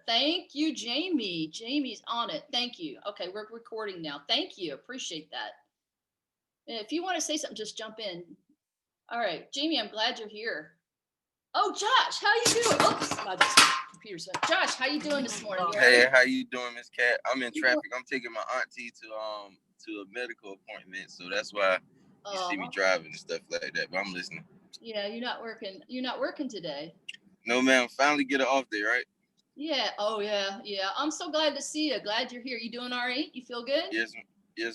Thank you, Jamie. Jamie's on it. Thank you. Okay, we're recording now. Thank you. Appreciate that. If you want to say something, just jump in. All right, Jamie, I'm glad you're here. Oh, Josh, how you doing? Oops, my computer's went. Josh, how you doing this morning? You Hey, right? how you doing, Miss Cat? I'm in traffic. I'm taking my auntie to a medical appointment, so that's why you see me driving and stuff like that. But I'm listening. Yeah, you're not working. You're not working today. No, ma'am. Finally get her off day, right? Yeah. Oh, yeah. Yeah. I'm so glad to see you. Glad you're here. You doing all right? You feel good? Yes,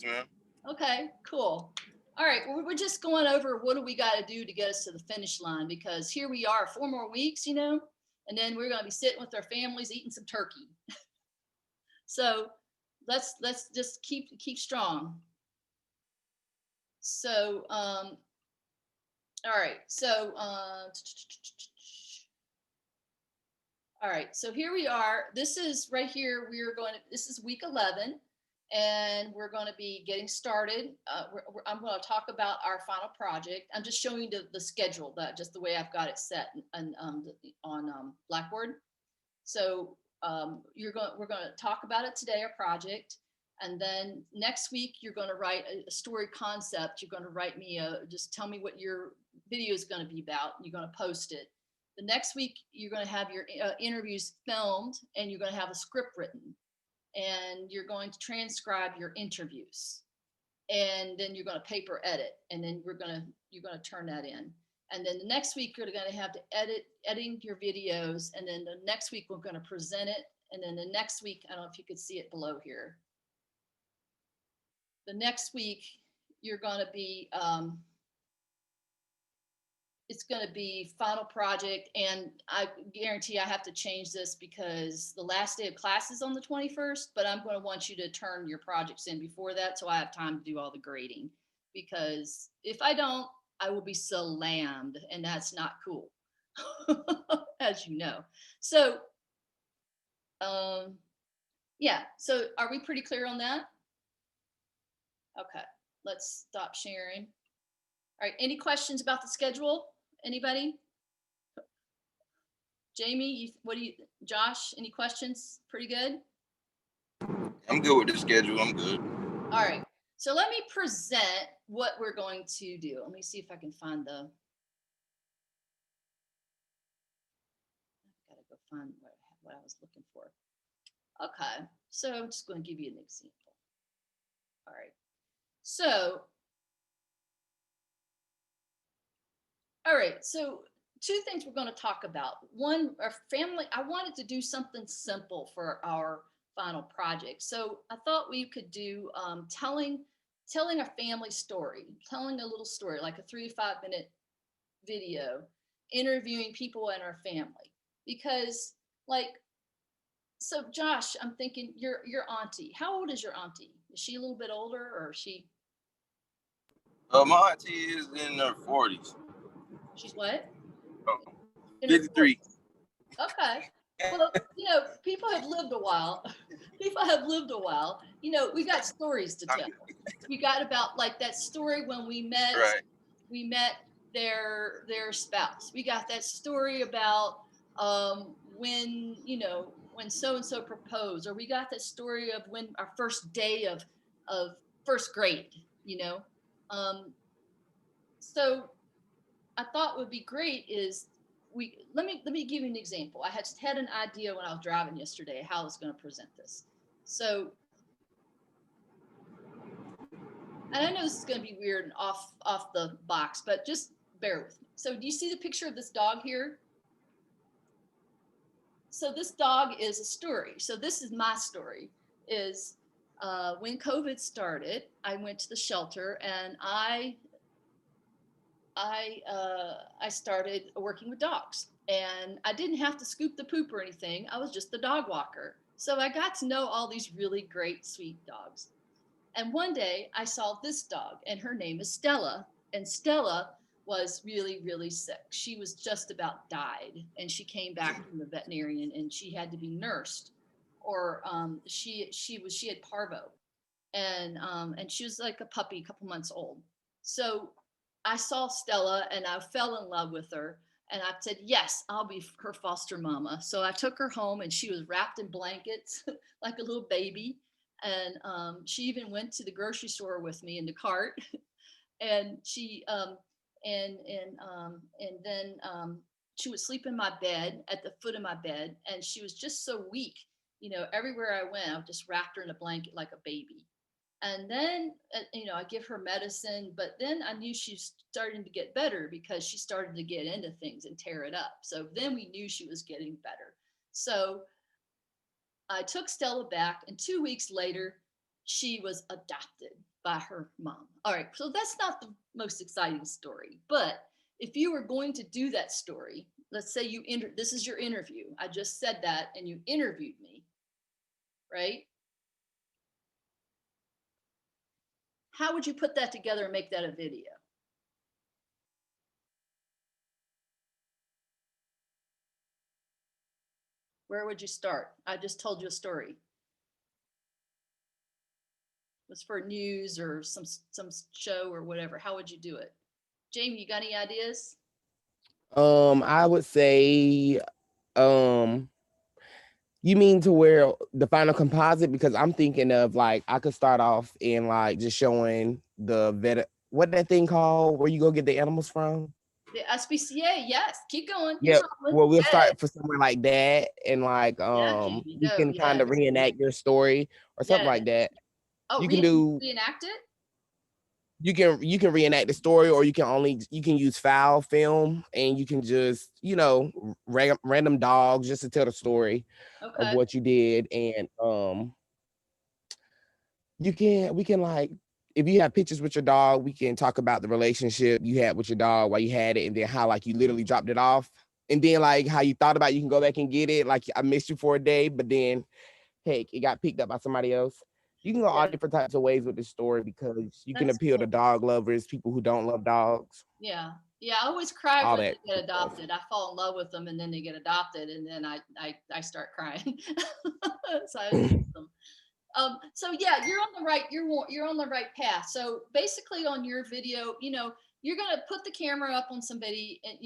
ma'am. Okay. Cool. All right. Well, we're just going over what do we got to do to get us to the finish line because here we are, 4 more weeks, and then we're going to be sitting with our families eating some turkey. So let's just keep strong. So all right. So all right, so here we are. This is right here. This is week 11, and we're going to be getting started. I'm going to talk about our final project. I'm just showing you the schedule, just the way I've got it set on Blackboard. So we're going to talk about it today, our project. And then next week, you're going to write a story concept. You're going to write me just tell me what your video is going to be about. And you're going to post it. The next week, you're going to have your interviews filmed and you're going to have a script written and you're going to transcribe your interviews. And then you're going to paper edit and then you're going to turn that in. And then the next week, you're going to have to editing your videos. And then the next week, we're going to present it. And then the next week, I don't know if you could see it below here. The next week, you're going to be it's going to be final project, and I guarantee I have to change this because the last day of class is on the 21st, but I'm going to want you to turn your projects in before that so I have time to do all the grading, because if I don't, I will be slammed, and that's not cool, as you know. So, yeah, so are we pretty clear on that? Okay, let's stop sharing. All right, any questions about the schedule? Anybody? Jamie, Josh, any questions? Pretty good? I'm good with the schedule. I'm good. All right. So let me present what we're going to do. Let me see if I can find I've got to go find what I was looking for. Okay. So I'm just going to give you an example. All right. So, all right. So two things we're going to talk about. One, our family. I wanted to do something simple for our final project. So I thought we could do telling a family story, telling a little story, like a 3 to 5 minute video, interviewing people in our family. Because so Josh, I'm thinking your auntie. How old is your auntie? Is she a little bit older, or is she? My auntie is in her 40s. She's what? Oh, In her 53. 40s. Okay. Well, people have lived a while. People have lived a while. We got stories to tell. We got about that story when we met. Right. We met their spouse. We got that story about when when so and so proposed, or we got that story of when our first day of first grade. So I thought would be great is let me give you an example. I had an idea when I was driving yesterday how I was going to present this. So, and I know this is going to be weird and off the box, but just bear with me. So, do you see the picture of this dog here? So this dog is a story. So this is my story. Is when COVID started, I went to the shelter and I started working with dogs, and I didn't have to scoop the poop or anything. I was just the dog walker. So I got to know all these really great, sweet dogs. And one day I saw this dog, and her name is Stella. And Stella was really, really sick. She was just about died, and she came back from the veterinarian, and she had to be nursed, or she had parvo, and she was like a puppy, a couple months old. So I saw Stella, and I fell in love with her. And I said, yes, I'll be her foster mama. So I took her home and she was wrapped in blankets like a little baby. And she even went to the grocery store with me in the cart. And she and then she would sleep in my bed at the foot of my bed, and she was just so weak. Everywhere I went, I just wrapped her in a blanket like a baby. And then I give her medicine, but then I knew she's starting to get better because she started to get into things and tear it up. So then we knew she was getting better. So I took Stella back, and 2 weeks later she was adopted by her mom. All right, so that's not the most exciting story, but if you were going to do that story, let's say this is your interview, I just said that and you interviewed me, right? How would you put that together and make that a video? Where would you start? I just told you a story. It was for news or some show or whatever. How would you do it? Jamie, you got any ideas? I would say, um, you mean to where the final composite? Because I'm thinking of like I could start off in like just showing the what that thing called where you go get the animals from. The SPCA, yes. Keep going. You're Yeah, rolling. well, we'll Yes. start for somewhere like that, and like Yeah, Jamie. you Go. can kind Yes. of reenact your story or something Yes. like that. Oh, You can do reenact it? you can reenact the story, or you can use file film, and you can just random dogs just to tell the story of Okay. what you did. And we can like, if you have pictures with your dog, we can talk about the relationship you had with your dog while you had it, and then how like you literally dropped it off, and then like how you thought about it, you can go back and get it. Like, I missed you for a day, but then heck, it got picked up by somebody else. You can go all Yeah, different types of ways with this story because you can that's appeal to cool. dog lovers, people who don't love dogs, Yeah. Yeah, I always cry all when that they get good stuff. adopted. I fall in love with them and then they get adopted and then I start crying. So I miss them. So yeah, you're on the right path. So basically on your video, you're gonna put the camera up on somebody and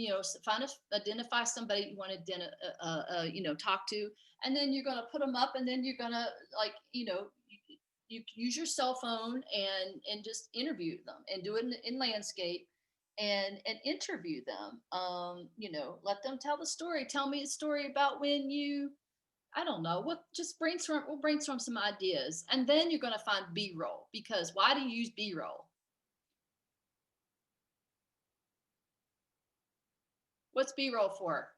identify somebody you want to talk to, and then you're gonna put them up, and then you're gonna like you use your cell phone and just interview them and do it in landscape and interview them. Let them tell the story. Tell me a story about when you I don't know. Just brainstorm. We'll brainstorm some ideas, and then you're going to find B-roll. Because why do you use B-roll? What's B-roll for?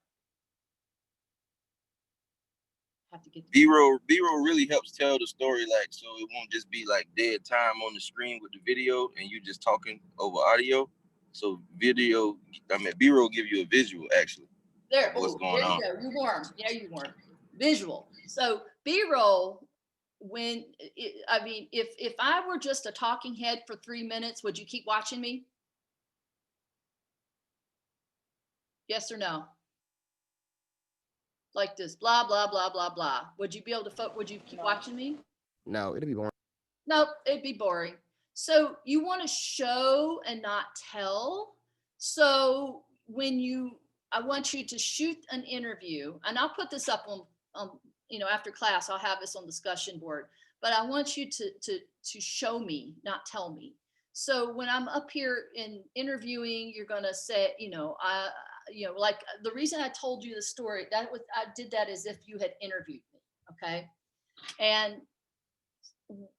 Have to get the B-roll really helps tell the story, like, so it won't just be like dead time on the screen with the video and you just talking over audio. So B-roll give you a visual actually there. of what's Oh, going there you on. go. You warm. Yeah, you warm. Visual. So B-roll. If I were just a talking head for 3 minutes, would you keep watching me? Yes or no? Like this, blah blah blah blah blah. Would you be able to? Would you keep watching me? No, it'll be boring. Nope, it'd be boring. So you want to show and not tell. So I want you to shoot an interview, and I'll put this up on after class. I'll have this on discussion board. But I want you to show me, not tell me. So when I'm up here in interviewing, you're gonna say, like the reason I told you the story I did that as if you had interviewed me, okay? And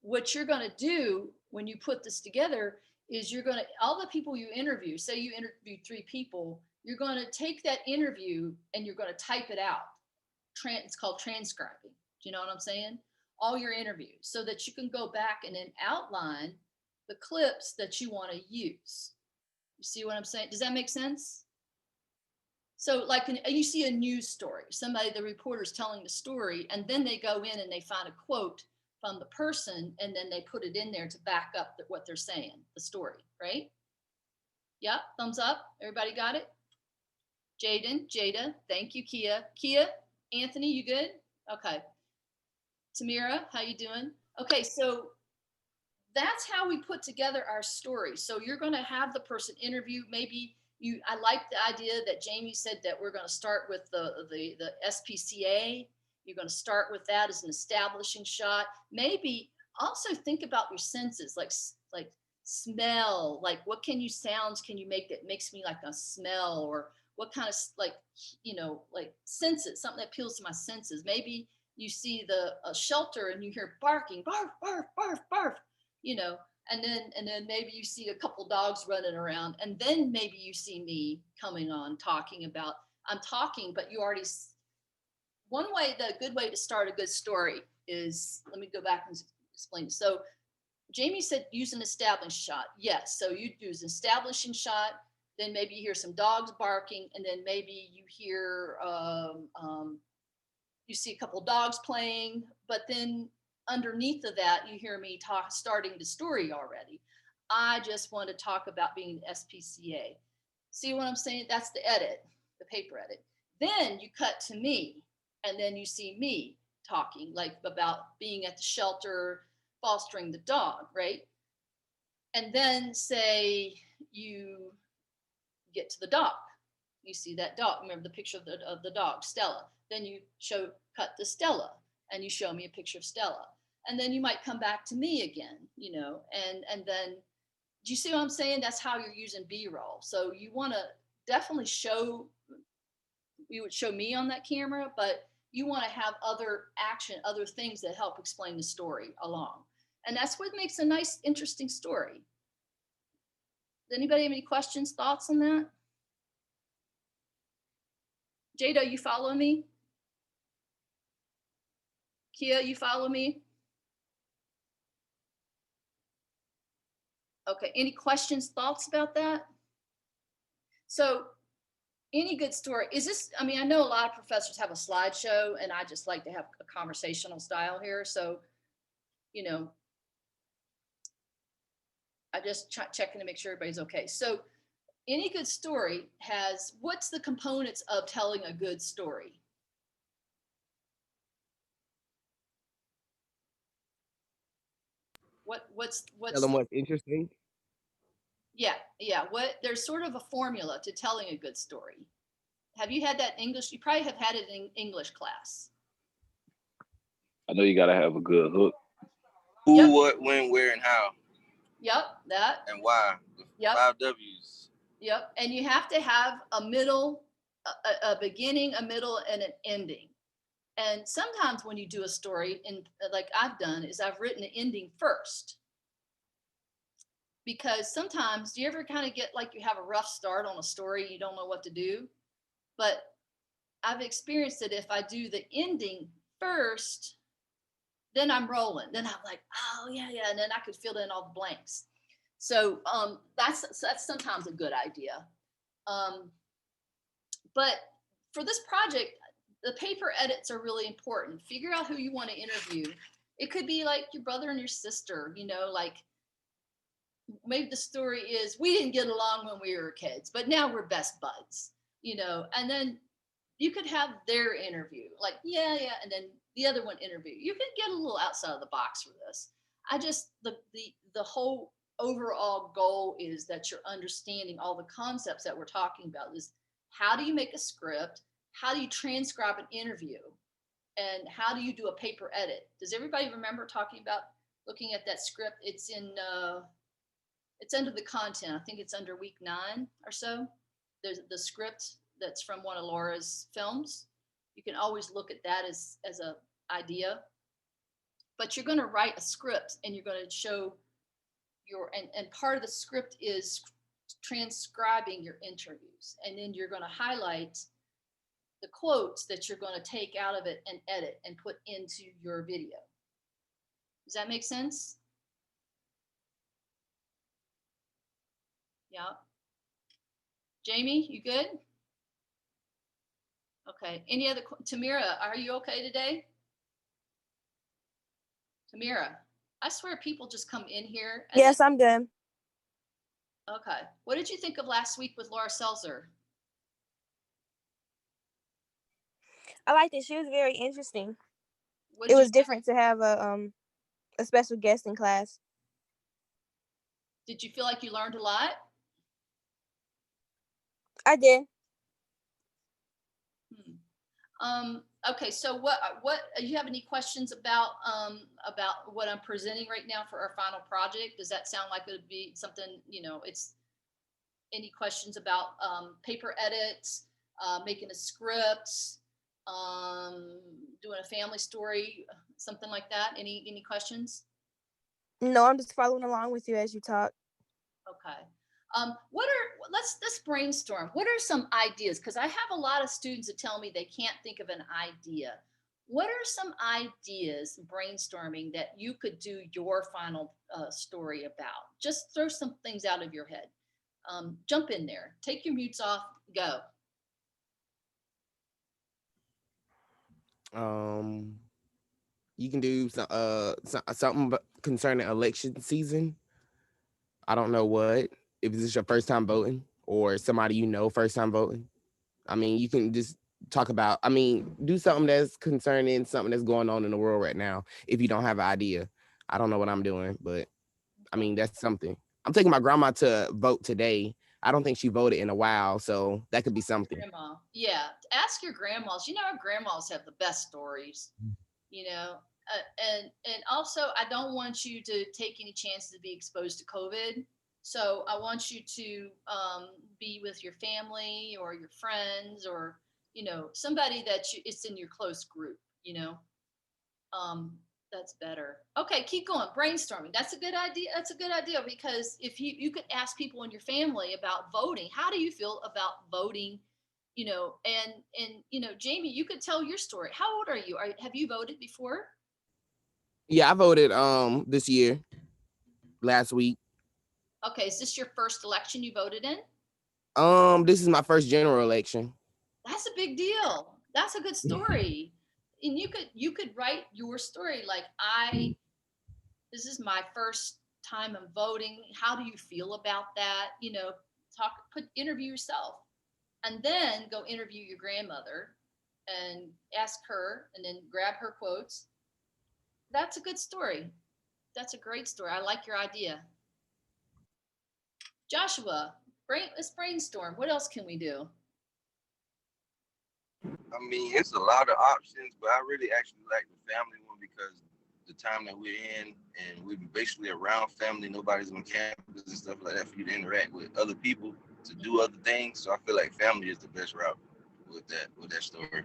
what you're going to do when you put this together is you're going to all the people you interview, say you interviewed 3 people, you're going to take that interview and you're going to type it out. It's called transcribing. Do you know what I'm saying? All your interviews, so that you can go back and then outline the clips that you want to use. You see what I'm saying? Does that make sense? So like you see a news story, the reporter's telling the story, and then they go in and they find a quote from the person, and then they put it in there to back up what they're saying, the story, right? Yep, thumbs up. Everybody got it? Jada, thank you, Kia, Anthony, you good? Okay. Tamira, how you doing? Okay, so that's how we put together our story. So you're going to have the person interview, maybe I like the idea that Jamie said that we're going to start with the SPCA. You're going to start with that as an establishing shot. Maybe also think about your senses, like smell, like what sounds can you make that makes me like a smell, or what kind of like, like senses, something that appeals to my senses. Maybe you see a shelter and you hear barking, barf, barf, barf, barf, and then maybe you see a couple dogs running around, and then maybe you see me coming on talking about, I'm talking, but you already, the good way to start a good story is, let me go back and explain. So Jamie said use an establishing shot. Yes, so you use an establishing shot, then maybe you hear some dogs barking, and then maybe you hear, you see a couple dogs playing, but then underneath of that, you hear me starting the story already. I just want to talk about being the SPCA. See what I'm saying? That's the edit, the paper edit. Then you cut to me, and then you see me talking like about being at the shelter, fostering the dog, right? And then say you get to the dog. You see that dog. Remember the picture of the dog, Stella. Then you cut to Stella, and you show me a picture of Stella. And then you might come back to me again, and then, do you see what I'm saying? That's how you're using B-roll. So you want to definitely you would show me on that camera, but you want to have other things that help explain the story along. And that's what makes a nice, interesting story. Does anybody have any questions, thoughts on that? Jada, you follow me? Kia, you follow me? Okay, any questions, thoughts about that? So any good story, I know a lot of professors have a slideshow, and I just like to have a conversational style here. So, I just checking to make sure everybody's okay. So any good story what's the components of telling a good story? What's Tell them what's interesting. Yeah. There's sort of a formula to telling a good story. Have you had that English? You probably have had it in English class. I know you gotta have a good hook. Who, Yep. what, when, where, and how. Yep, that. And why. Yep. 5 W's. Yep, and you have to have a middle, a beginning, a middle, and an ending. And sometimes when you do a story, and like I've done, is I've written the ending first. Because sometimes, do you ever kind of get like you have a rough start on a story, you don't know what to do? But I've experienced that if I do the ending first, then I'm rolling. Then I'm like, oh yeah, and then I could fill in all the blanks. So that's sometimes a good idea. But for this project, the paper edits are really important. Figure out who you want to interview. It could be like your brother and your sister, like maybe the story is we didn't get along when we were kids, but now we're best buds, and then you could have their interview, like, yeah, and then the other one interview. You could get a little outside of the box for this. The whole overall goal is that you're understanding all the concepts that we're talking about. Is how do you make a script? How do you transcribe an interview? And how do you do a paper edit? Does everybody remember talking about looking at that script? It's under the content. I think it's under week 9 or so. There's the script that's from one of Laura's films. You can always look at that as an idea. But you're going to write a script, and you're going to show and part of the script is transcribing your interviews. And then you're going to highlight the quotes that you're going to take out of it and edit and put into your video. Does that make sense? Yeah. Jamie, you good? Okay. Any other? Tamira, are you okay today? Tamira, I swear people just come in here. Yes, I'm good. Okay. What did you think of last week with Laura Seltzer? I liked it. She was very interesting. It was different to have a special guest in class. Did you feel like you learned a lot? I did. Okay, so what you have any questions about what I'm presenting right now for our final project? Does that sound like it would be something, it's any questions about paper edits, making a script, doing a family story, something like that? Any questions? No, I'm just following along with you as you talk. Okay. Let's brainstorm. What are some ideas? Because I have a lot of students that tell me they can't think of an idea. What are some ideas brainstorming that you could do your final story about? Just throw some things out of your head. Jump in there. Take your mutes off. Go. You can do something concerning election season. I don't know what. If this is your first time voting or somebody first time voting. I mean, you can just talk about, do something that's concerning something that's going on in the world right now. If you don't have an idea, I don't know what I'm doing, but that's something. I'm taking my grandma to vote today. I don't think she voted in a while, so that could be something. Grandma. Yeah. Ask your grandmas. Our grandmas have the best stories, and also I don't want you to take any chances to be exposed to COVID. So I want you to be with your family or your friends or, somebody that it's in your close group, that's better. Okay, keep going. Brainstorming. That's a good idea. That's a good idea because if you could ask people in your family about voting, how do you feel about voting? And Jamie, you could tell your story. How old are you? Have you voted before? Yeah, I voted this year, last week. Okay, is this your first election you voted in? This is my first general election. That's a big deal. That's a good story. And you could write your story like this is my first time I'm voting. How do you feel about that? Interview yourself and then go interview your grandmother and ask her and then grab her quotes. That's a good story. That's a great story. I like your idea. Joshua, let's brainstorm. What else can we do? It's a lot of options, but I really actually like the family one because the time that we're in and we're basically around family, nobody's on campus and stuff like that for you to interact with other people, to do other things. So I feel like family is the best route with that story.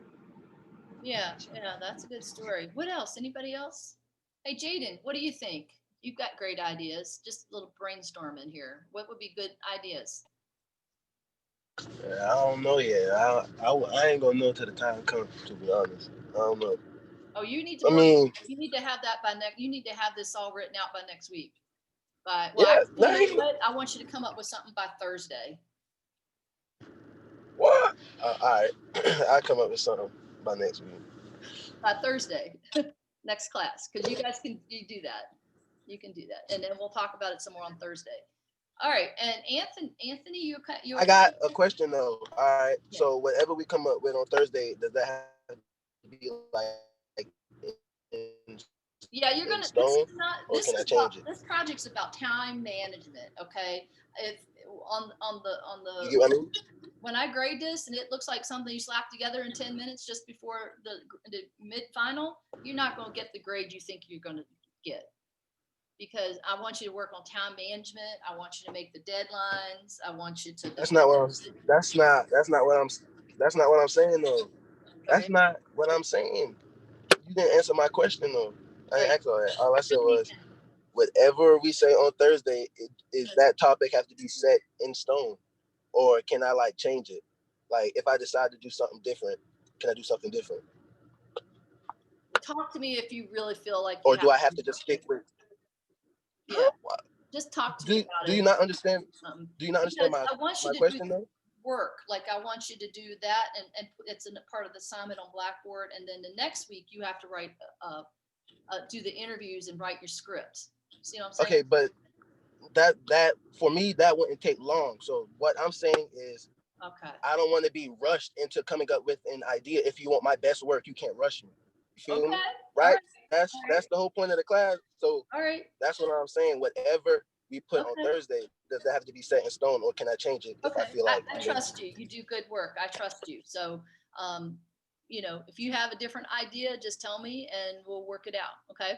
Yeah, that's a good story. What else? Anybody else? Hey, Jaden, what do you think? You've got great ideas. Just a little brainstorming here. What would be good ideas? I don't know yet. I ain't gonna know till the time comes. To be honest, I don't know. Oh, you need to. You need to have that by next. You need to have this all written out by next week. You know what? I want you to come up with something by Thursday. What? All right, I'll come up with something by next week. By Thursday, next class, because you guys can do that. You can do that, and then we'll talk about it some more on Thursday. All right, and Anthony, you. I got a question though. All right, yeah. So whatever we come up with on Thursday, does that have to be like? Yeah, you're gonna. This project's about time management. Okay, if on the. You get what I mean? When I grade this and it looks like something you slapped together in 10 minutes just before the mid-final, you're not going to get the grade you think you're going to get. Because I want you to work on time management. I want you to make the deadlines. I want you to. That's not what I'm saying though. Okay. That's not what I'm saying. You didn't answer my question though. I didn't ask all that. All I said was, whatever we say on Thursday, is that topic have to be set in stone, or can I change it? Like if I decide to do something different, can I do something different? Talk to me if you really feel like. Or do I have to just stick with? Yeah. Just talk to me about it. Do you not understand? Do you not understand my question though? Work. Like I want you to do that and it's a part of the assignment on Blackboard. And then the next week you have to write, do the interviews and write your script. See what I'm saying? Okay, but that for me, that wouldn't take long. So what I'm saying is, okay, I don't want to be rushed into coming up with an idea. If you want my best work, you can't rush me. You feel me? Right? That's the whole point of the class. So that's what I'm saying. Whatever we put on Thursday, does that have to be set in stone, or can I change it if I feel like I trust you. You do good work. I trust you. So, you know, if you have a different idea, just tell me and we'll work it out. Okay.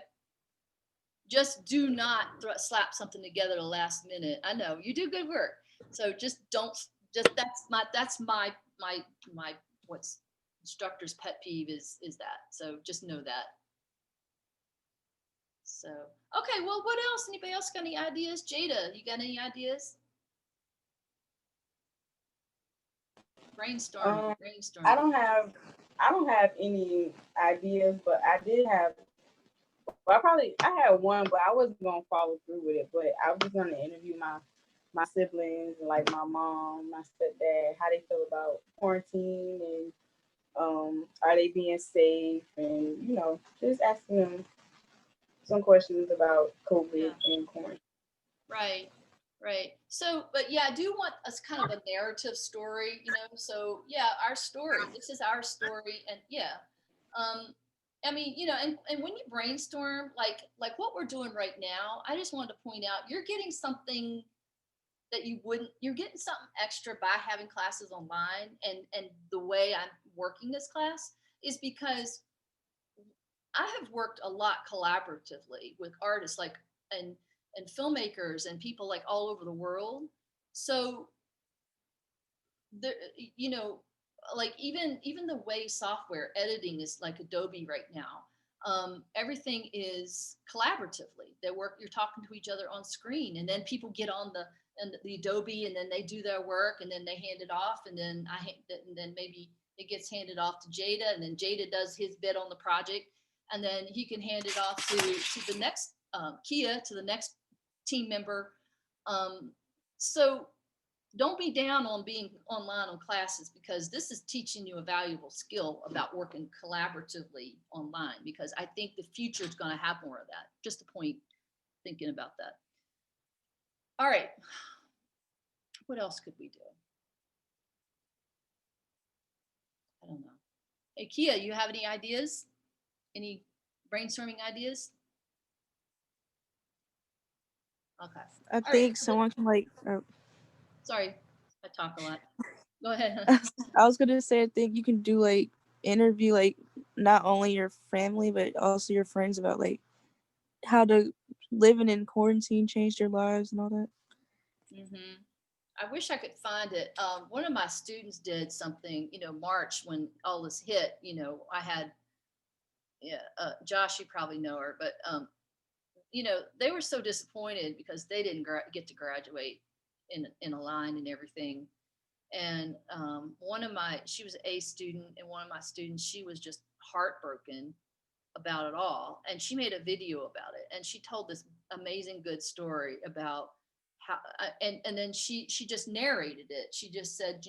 Just do not slap something together at the last minute. I know you do good work. So just don't, just, that's my what's instructor's pet peeve is that. So just know that. So, okay. Well, what else? Anybody else got any ideas? Jada, you got any ideas? Brainstorm. I don't have any ideas, but I did have. Well, I had one, but I wasn't gonna follow through with it. But I was gonna interview my siblings and like my mom, my stepdad, how they feel about quarantine and are they being safe, and just asking them some questions about COVID and quarantine. Right. Right. So, but yeah, I do want us kind of a narrative story, you know. So yeah, our story. This is our story, and yeah. I mean, you know, and when you brainstorm, like what we're doing right now, I just wanted to point out you're getting something that you're getting something extra by having classes online, and the way I'm working this class is because I have worked a lot collaboratively with artists and filmmakers and people like all over the world. So there, you know, like even the way software editing is like Adobe right now. Everything is collaboratively. You're talking to each other on screen, and then people get on the Adobe, and then they do their work, and then they hand it off, and then and then maybe it gets handed off to Jada, and then Jada does his bit on the project, and then he can hand it off to the next Kia, to the next team member. So don't be down on being online on classes, because this is teaching you a valuable skill about working collaboratively online, because I think the future is going to have more of that. Just a point thinking about that. All right. What else could we do? I don't know. Hey, Kia, you have any ideas? Any brainstorming ideas? Okay. I think someone can Sorry, I talk a lot. Go ahead. I was gonna say, I think you can do like interview like not only your family but also your friends about like how to living in quarantine changed their lives and all that. Mm-hmm. I wish I could find it. One of my students did something, you know, March when all this hit. You know, I had, yeah, Josh, you probably know her, but you know, they were so disappointed because they didn't get to graduate in a line and everything. And she was an A student, and one of my students, she was just heartbroken about it all. And she made a video about it, and she told this amazing good story about how, and then she just narrated it. She just said,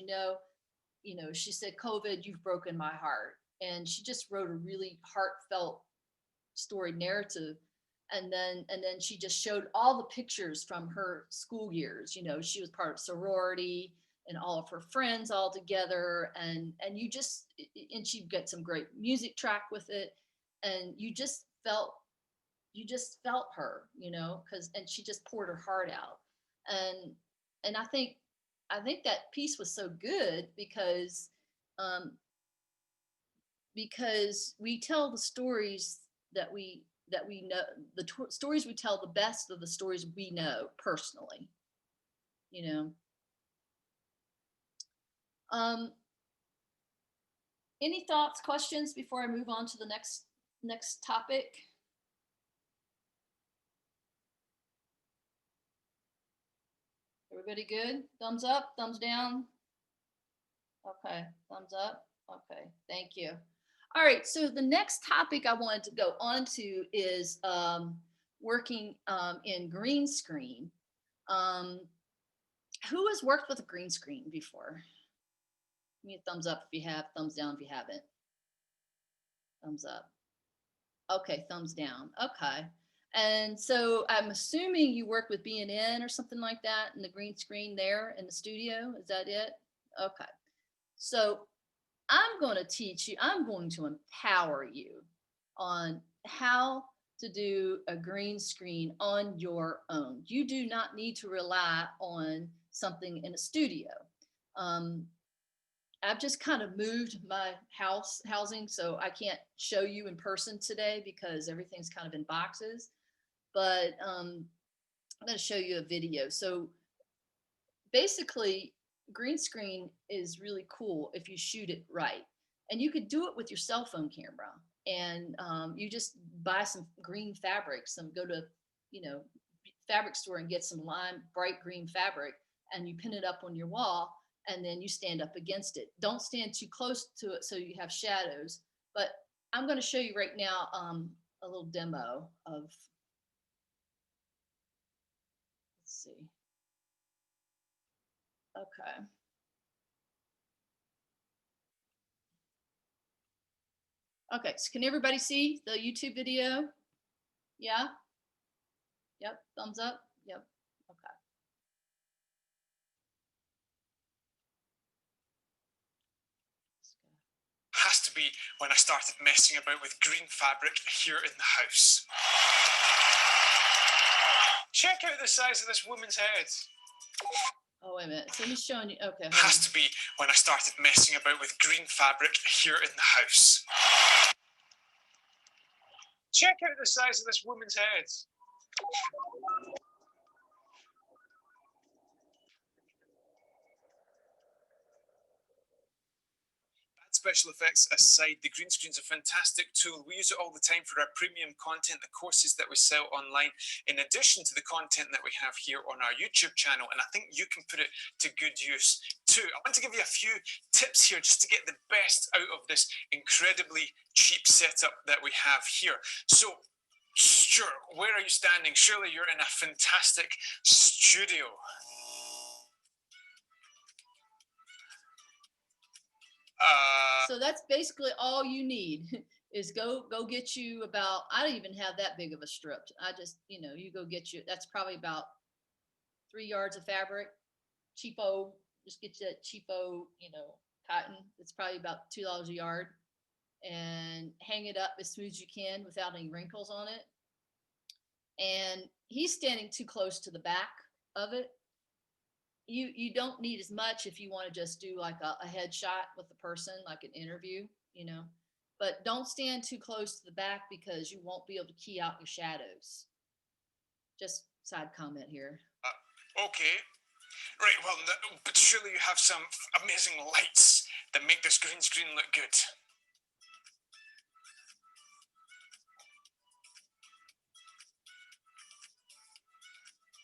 she said, COVID, you've broken my heart. And she just wrote a really heartfelt story narrative. And then she just showed all the pictures from her school years. You know, she was part of sorority and all of her friends all together, and she'd get some great music track with it, and you just felt her, you know, and she just poured her heart out. And I think that piece was so good because we tell the stories that we know, stories we tell, the best of the stories we know personally, you know. Any thoughts, questions before I move on to the next topic? Everybody good? Thumbs up, thumbs down? Okay, thumbs up. Okay, thank you. All right, so the next topic I wanted to go on to is working in green screen. Who has worked with a green screen before? Give me a thumbs up if you have, thumbs down if you haven't. Thumbs up. Okay, thumbs down. Okay. And so I'm assuming you work with BNN or something like that in the green screen there in the studio. Is that it? Okay. So I'm going to teach you, I'm going to empower you on how to do a green screen on your own. You do not need to rely on something in a studio. I've just kind of moved my housing, so I can't show you in person today because everything's kind of in boxes. But I'm going to show you a video. So basically, green screen is really cool if you shoot it right, and you could do it with your cell phone camera. And you just buy some green fabric, go to, fabric store and get some bright green fabric, and you pin it up on your wall, and then you stand up against it. Don't stand too close to it so you have shadows. But I'm going to show you right now a little demo of, let's see. Okay. Okay, so can everybody see the YouTube video? Yeah? Yep, thumbs up? Yep, okay. Has to be when I started messing about with green fabric here in the house. Check out the size of this woman's head. Oh, wait a minute, so he's showing you, okay. Has to be when I started messing about with green fabric here in the house. Check out the size of this woman's head. Special effects aside, the green screen's a fantastic tool. We use it all the time for our premium content, the courses that we sell online, in addition to the content that we have here on our YouTube channel. And I think you can put it to good use too. I want to give you a few tips here just to get the best out of this incredibly cheap setup that we have here. So, Stuart, where are you standing? Surely you're in a fantastic studio. So that's basically all you need is go get you about, I don't even have that big of a strip. I just, you go get you, that's probably about 3 yards of fabric, cheapo, just get you that cheapo, cotton. It's probably about $2 a yard, and hang it up as smooth as you can without any wrinkles on it. And he's standing too close to the back of it. You don't need as much if you want to just do like a headshot with the person, like an interview, but don't stand too close to the back because you won't be able to key out your shadows. Just side comment here. Okay. Right, well, but surely you have some amazing lights that make this green screen look good.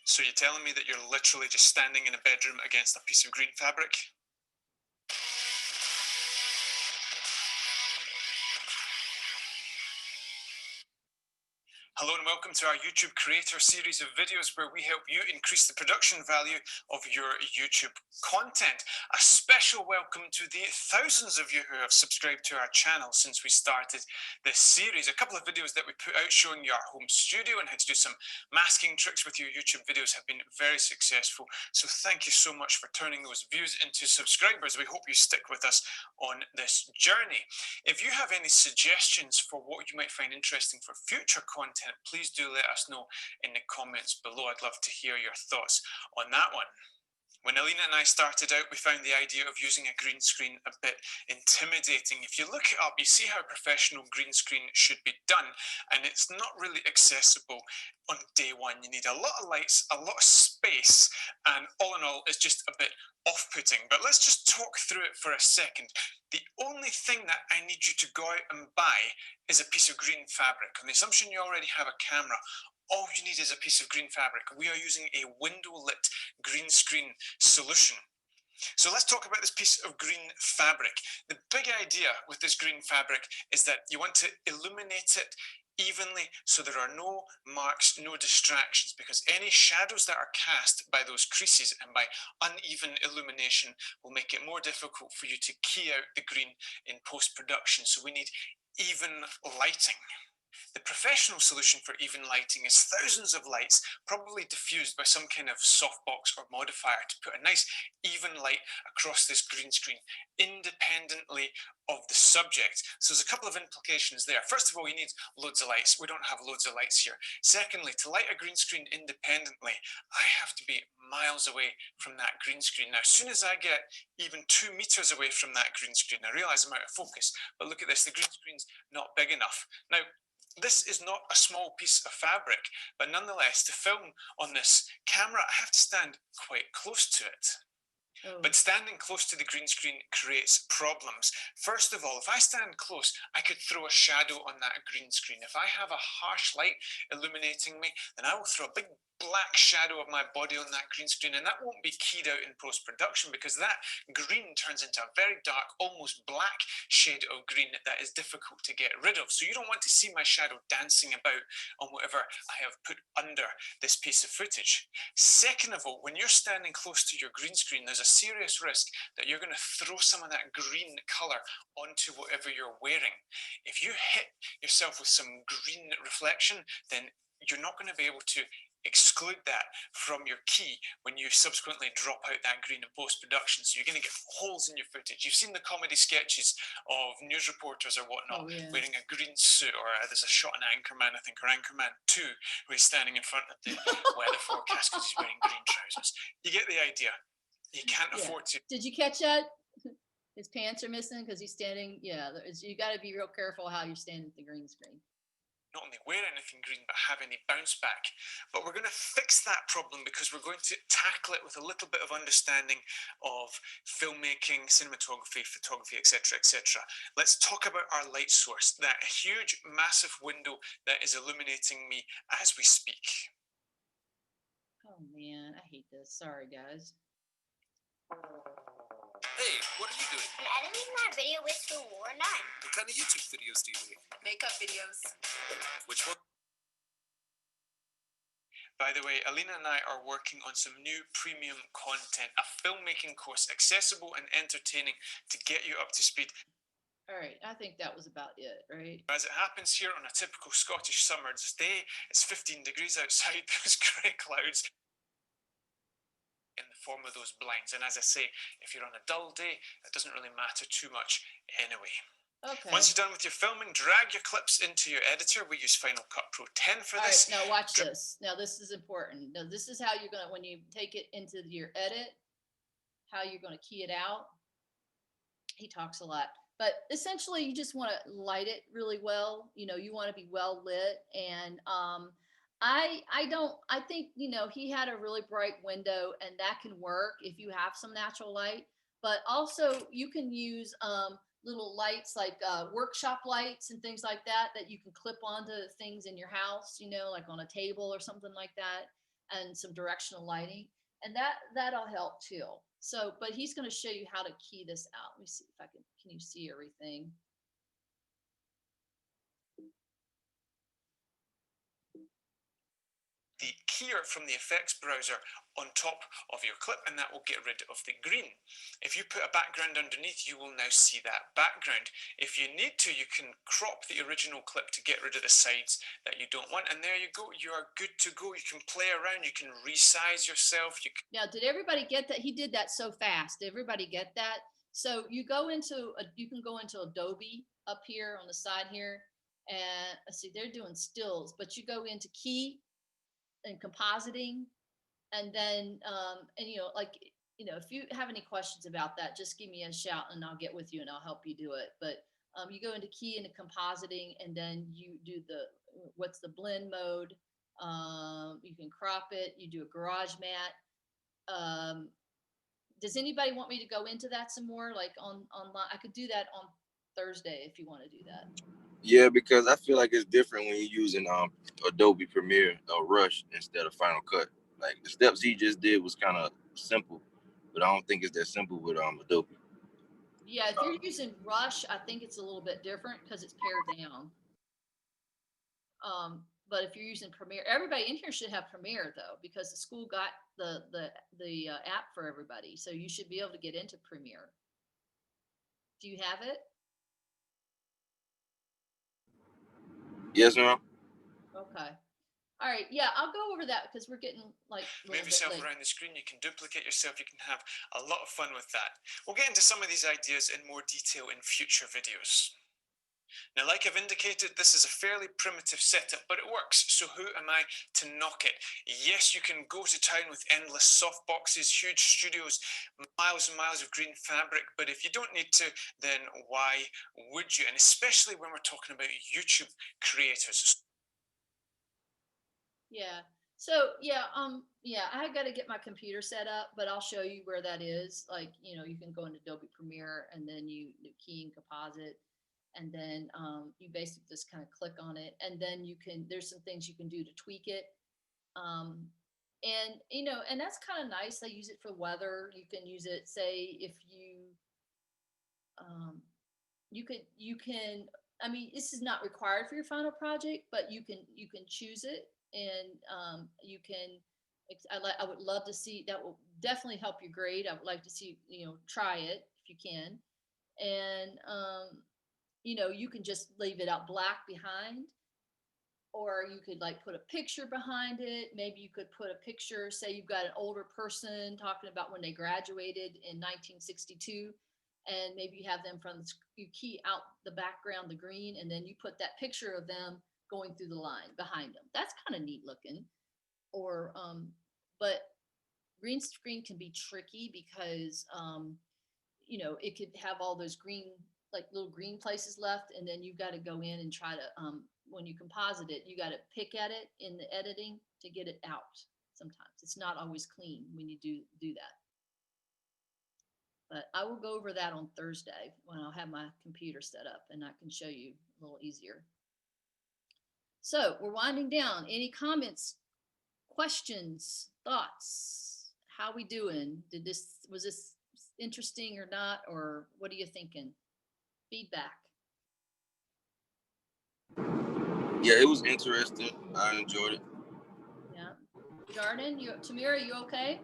So you're telling me that you're literally just standing in a bedroom against a piece of green fabric? Hello and welcome to our YouTube Creator series of videos where we help you increase the production value of your YouTube content. A special welcome to the thousands of you who have subscribed to our channel since we started this series. A couple of videos that we put out showing you our home studio and how to do some masking tricks with your YouTube videos have been very successful. So thank you so much for turning those views into subscribers. We hope you stick with us on this journey. If you have any suggestions for what you might find interesting for future content, please do let us know in the comments below. I'd love to hear your thoughts on that one. When Alina and I started out, we found the idea of using a green screen a bit intimidating. If you look it up, you see how a professional green screen should be done, and it's not really accessible on day one. You need a lot of lights, a lot of space, and all in all, it's just a bit off-putting. But let's just talk through it for a second. The only thing that I need you to go out and buy is a piece of green fabric. On the assumption you already have a camera, all you need is a piece of green fabric. We are using a window-lit green screen solution. So let's talk about this piece of green fabric. The big idea with this green fabric is that you want to illuminate it evenly so there are no marks, no distractions, because any shadows that are cast by those creases and by uneven illumination will make it more difficult for you to key out the green in post-production. So we need even lighting. The professional solution for even lighting is thousands of lights, probably diffused by some kind of softbox or modifier to put a nice even light across this green screen, independently of the subject. So there's a couple of implications there. First of all, you need loads of lights. We don't have loads of lights here. Secondly, to light a green screen independently, I have to be miles away from that green screen. Now, as soon as I get even 2 meters away from that green screen, I realize I'm out of focus. But look at this, the green screen's not big enough. Now, this is not a small piece of fabric, but nonetheless, to film on this camera, I have to stand quite close to it. Oh. But standing close to the green screen creates problems. First of all, if I stand close, I could throw a shadow on that green screen. If I have a harsh light illuminating me, then I will throw a big black shadow of my body on that green screen, and that won't be keyed out in post-production because that green turns into a very dark, almost black shade of green that is difficult to get rid of. So you don't want to see my shadow dancing about on whatever I have put under this piece of footage. Second of all, when you're standing close to your green screen, there's a serious risk that you're going to throw some of that green color onto whatever you're wearing. If you hit yourself with some green reflection, then you're not going to be able to exclude that from your key when you subsequently drop out that green in post-production. So you're going to get holes in your footage. You've seen the comedy sketches of news reporters or whatnot wearing a green suit, or there's a shot in Anchorman, I think, or Anchorman 2, where he's standing in front of the weather forecast because he's wearing green trousers. You get the idea. You can't afford to. Did you catch that? His pants are missing because he's standing. Yeah, you got to be real careful how you're standing at the green screen. Not only wear anything green, but have any bounce back. But we're going to fix that problem because we're going to tackle it with a little bit of understanding of filmmaking, cinematography, photography, etc., etc. Let's talk about our light source, that huge, massive window that is illuminating me as we speak. Oh man, I hate this. Sorry, guys. Hey, what are you doing? I'm editing my video with the War 9. What kind of YouTube videos do you make? Makeup videos. Which one? By the way, Alina and I are working on some new premium content, a filmmaking course accessible and entertaining to get you up to speed. All right, I think that was about it, right? As it happens here on a typical Scottish summer's day, it's 15 degrees outside, those grey clouds in the form of those blinds. And as I say, if you're on a dull day, it doesn't really matter too much anyway. Okay. Once you're done with your filming, drag your clips into your editor. We use Final Cut Pro 10 for this. All right, now watch this. Now this is important. Now this is how you're gonna, when you take it into your edit, how you're gonna key it out. He talks a lot, but essentially you just want to light it really well. You know, you want to be well lit, and I think, you know, he had a really bright window, and that can work if you have some natural light, but also you can use little lights like workshop lights and things like that you can clip onto things in your house, you know, like on a table or something like that, and some directional lighting, and that'll help too. So, but he's going to show you how to key this out. Let me see if I can you see everything? The keyer from the effects browser on top of your clip, and that will get rid of the green. If you put a background underneath, you will now see that background. If you need to, you can crop the original clip to get rid of the sides that you don't want, and there you go. You are good to go. You can play around. You can resize yourself. Now, did everybody get that? He did that so fast. Did everybody get that? So you go into you can go into Adobe up here on the side here, and let's see, they're doing stills, but you go into key and compositing, and then and you know, like, you know, if you have any questions about that, just give me a shout and I'll get with you and I'll help you do it. But you go into key into compositing, and then you do what's the blend mode. You can crop it. You do a garage mat. Does anybody want me to go into that some more, like online? I could do that on Thursday if you want to do that. Yeah, because I feel like it's different when you're using Adobe Premiere or Rush instead of Final Cut. Like the steps he just did was kind of simple, but I don't think it's that simple with Adobe. Yeah, if you're using Rush, I think it's a little bit different because it's pared down. But if you're using Premiere, everybody in here should have Premiere though, because the school got the app for everybody, so you should be able to get into Premiere. Do you have it? Yes, ma'am. Okay. All right. Yeah, I'll go over that because we're getting like a Move little bit yourself late. around the screen. You can duplicate yourself. You can have a lot of fun with that. We'll get into some of these ideas in more detail in future videos. Now, like I've indicated, this is a fairly primitive setup, but it works. So who am I to knock it? Yes, you can go to town with endless soft boxes, huge studios, miles and miles of green fabric, but if you don't need to, then why would you? And especially when we're talking about YouTube creators. Yeah. So yeah, I got to get my computer set up, but I'll show you where that is. Like, you can go into Adobe Premiere and then you key in composite, and then you basically just kind of click on it, and then there's some things you can do to tweak it. And that's kind of nice. I use it for weather. You can use it, say, if um, you can, I mean, this is not required for your final project, but you can choose it, and you can. I would love to see that. Will definitely help your grade. I would like to see, try it if you can, and you can just leave it out black behind, or you could like put a picture behind it. Maybe you could put a picture, say you've got an older person talking about when they graduated in 1962, and maybe you have them you key out the background, the green, and then you put that picture of them going through the line behind them. That's kind of neat looking. Or but green screen can be tricky because it could have all those green, like little green places left, and then you've got to go in and try to, when you composite it, you got to pick at it in the editing to get it out. Sometimes it's not always clean when you do that. But I will go over that on Thursday when I'll have my computer set up and I can show you a little easier. So we're winding down. Any comments, questions, thoughts? How we doing? Was this interesting or not, or what are you thinking? Feedback. Yeah, it was interesting. I enjoyed it. Yeah. Jordan, Tamira, you okay?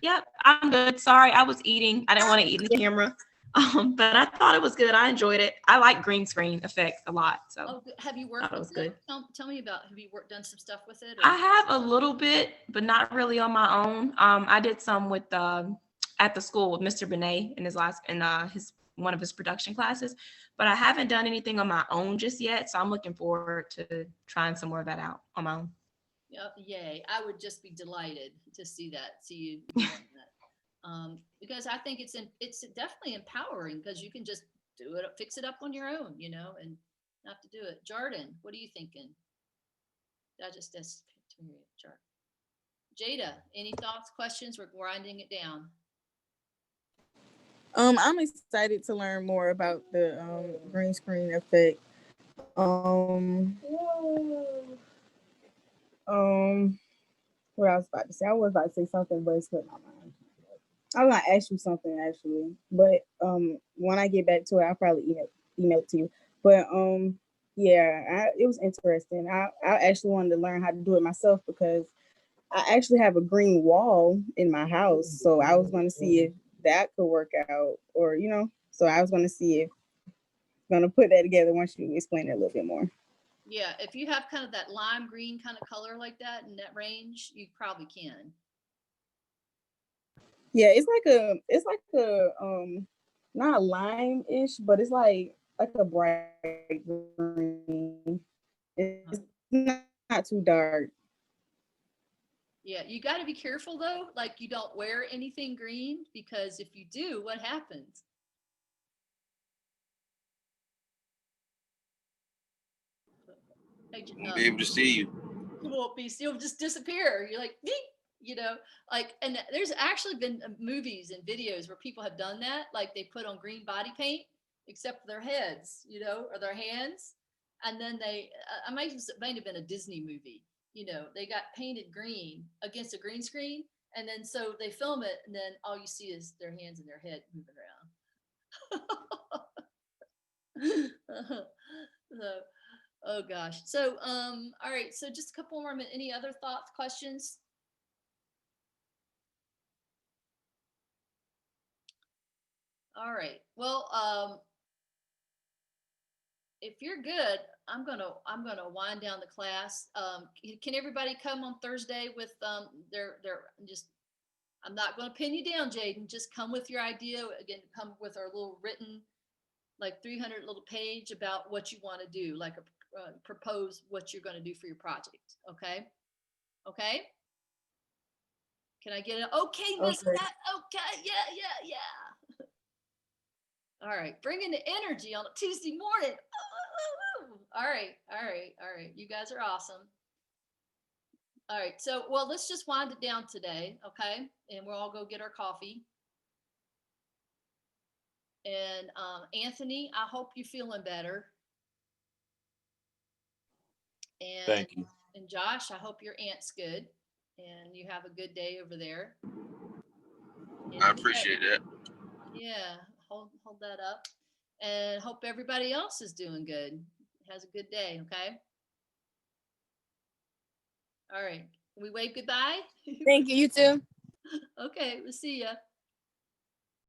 Yep, I'm good. Sorry, I was eating. I didn't want to eat in the camera. But I thought it was good. I enjoyed it. I like green screen effects a lot. So Have you worked thought it with was good. Tell me about, have you done some stuff with it? I have a little bit, but not really on my own. I did some with at the school with Mr. Benet in his one of his production classes, but I haven't done anything on my own just yet. So I'm looking forward to trying some more of that out on my own. Yay. I would just be delighted to see you doing that. Because I think it's definitely empowering, because you can just do it, fix it up on your own, and not have to do it. Jordan, what are you thinking? That's Jada, any thoughts, questions? We're grinding it down. I'm excited to learn more about the green screen effect. What I was about to say, I was about to say something, but it slipped my mind. I was gonna ask you something actually, but when I get back to it, I'll probably email it to you. But yeah, it was interesting. I actually wanted to learn how to do it myself, because I actually have a green wall in my house, so I was going to see if that could work out, or So I was going to see if going to put that together once you explain it a little bit more. Yeah, if you have kind of that lime green kind of color like that in that range, you probably can. Yeah, it's like a not lime-ish, but it's like a bright green. It's not too dark. Yeah, you got to be careful though, like you don't wear anything green, because if you do, what happens? Won't be able to see you. You won't be. You'll just disappear. You're like, like, and there's actually been movies and videos where people have done that. Like they put on green body paint, except for their heads, or their hands, and then I might have been a Disney movie. They got painted green against a green screen, and then so they film it, and then all you see is their hands and their head moving around. So, oh gosh. So, all right. So just a couple more minutes. Any other thoughts, questions? All right. Well, if you're good, I'm gonna wind down the class. Can everybody come on Thursday with their just? I'm not gonna pin you down, Jaden. Just come with your idea. Again, come with our little written, like 300 little page about what you want to do, like propose what you're gonna do for your project. Okay. Okay. Can I get it? Okay, Miss. Okay. Okay. Yeah. All right, bringing the energy on a Tuesday morning. All right. You guys are awesome. All right, so, well, let's just wind it down today, okay? And we'll all go get our coffee. And Anthony, I hope you're feeling better. And, Thank you. And Josh, I hope your aunt's good and you have a good day over there. And I appreciate that. Yeah, hold that up. And hope everybody else is doing good. Has a good day, okay? All right. Can we wave goodbye? Thank you. You too. Okay, we'll see ya.